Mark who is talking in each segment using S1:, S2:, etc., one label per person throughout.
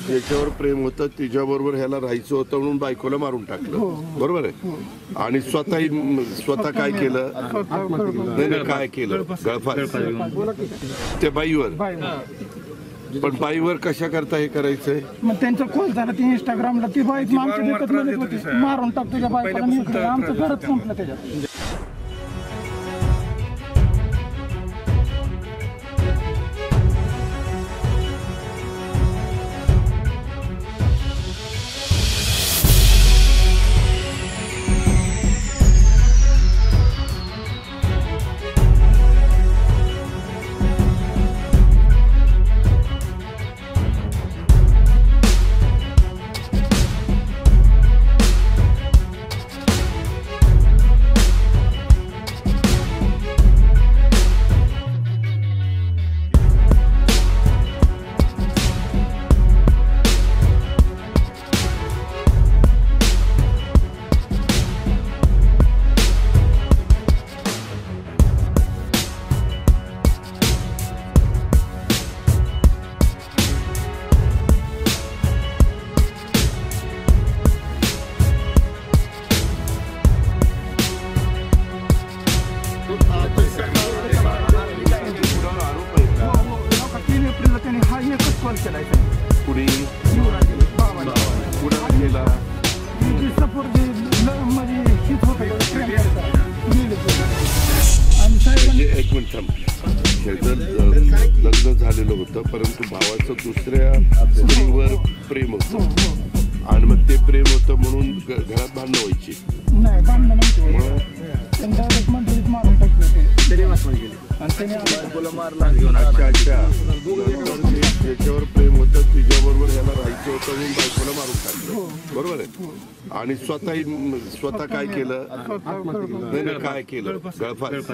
S1: ज्याच्यावर प्रेम होतं तिच्याबरोबर ह्याला राहायचं होतं म्हणून बायकोला मारून टाकलं, बरोबर आहे? आणि स्वतः काय केलं? नाही काय केलं? गळफास त्या बाईवर. पण बाईवर कशा करता हे करायचंय?
S2: मग त्यांचा कॉल झाला ती इंस्टाग्रामला, ती बाई आमच्या देखत म्हणत होती मारून टाक तुझ्या बायकोला, मी इकडे आमचं घरच संपलं त्याच्यात.
S1: एक मिनिट, लग्न झालेलं होतं परंतु भावाचं दुसऱ्या स्त्रीवर प्रेम होतं आणि मग ते प्रेम होतं म्हणून घरात भांडणं व्हायची.
S2: नाही भांडणं नव्हती, मारून टाकले
S1: ज्याच्यावर प्रेम होतं तिच्याबरोबर ह्याला राहायचं होतं म्हणून बायकोला मारून टाकलं, बरोबर आहे? आणि स्वतः काय केलं? नाही काय केलं? गळफास.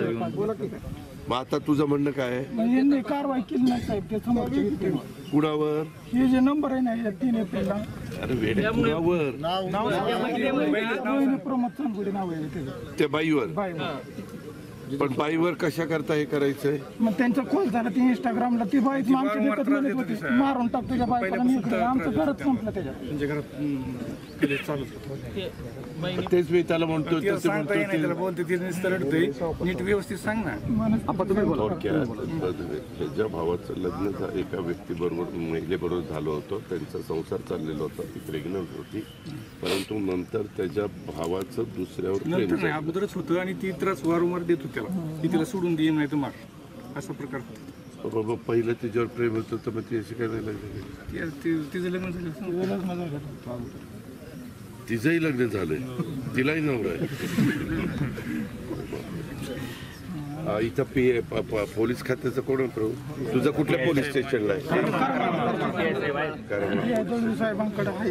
S1: मग आता तुझं म्हणणं काय आहे?
S2: कारवाई केली नाही साहेब ते समोरचे.
S1: कुणावर?
S2: हे जे नंबर आहे ना 3 एप्रिलला.
S1: अरे वेडे, कुणावर?
S2: प्रमोद चांगुडे नाव आहे
S1: त्या बाईवर. पण बाईवर कशा करता हे करायचंय?
S2: मग त्यांचा कॉल झाला ती इंस्टाग्रामला, ती बाई आमच्या देखत म्हणत होती मारून टाक तुझ्या बायकोला, मी इकडे आमचं घरच संपलं त्याच्यात.
S1: तेच मी त्याला म्हणतोय,
S3: नीट व्यवस्थित सांग ना.
S1: त्याच्या भावाचं लग्न एका व्यक्तीबरोबर महिलेबरोबर झालं होतं, त्यांचा संसार चाललेला होता, ती प्रेग्नंट होती, परंतु नंतर त्याच्या भावाचं दुसऱ्यावर
S3: अगोदरच होतं आणि ती त्रास वारंवार देत होती त्याला, ती तिला सोडून देईन नाही तर मार, असा प्रकार.
S1: बाबा पहिलं तिच्यावर प्रेम होतं तर मग ती अशी काय लागली?
S3: तिचं लग्न झालं,
S1: तिचंही लग्न झालंय, तिलाही नवरा आहे. इथं पोलीस खात्याचं कोण होतं? तुझं कुठल्या पोलीस स्टेशनला आहे?
S2: साहेबांकडे आहे.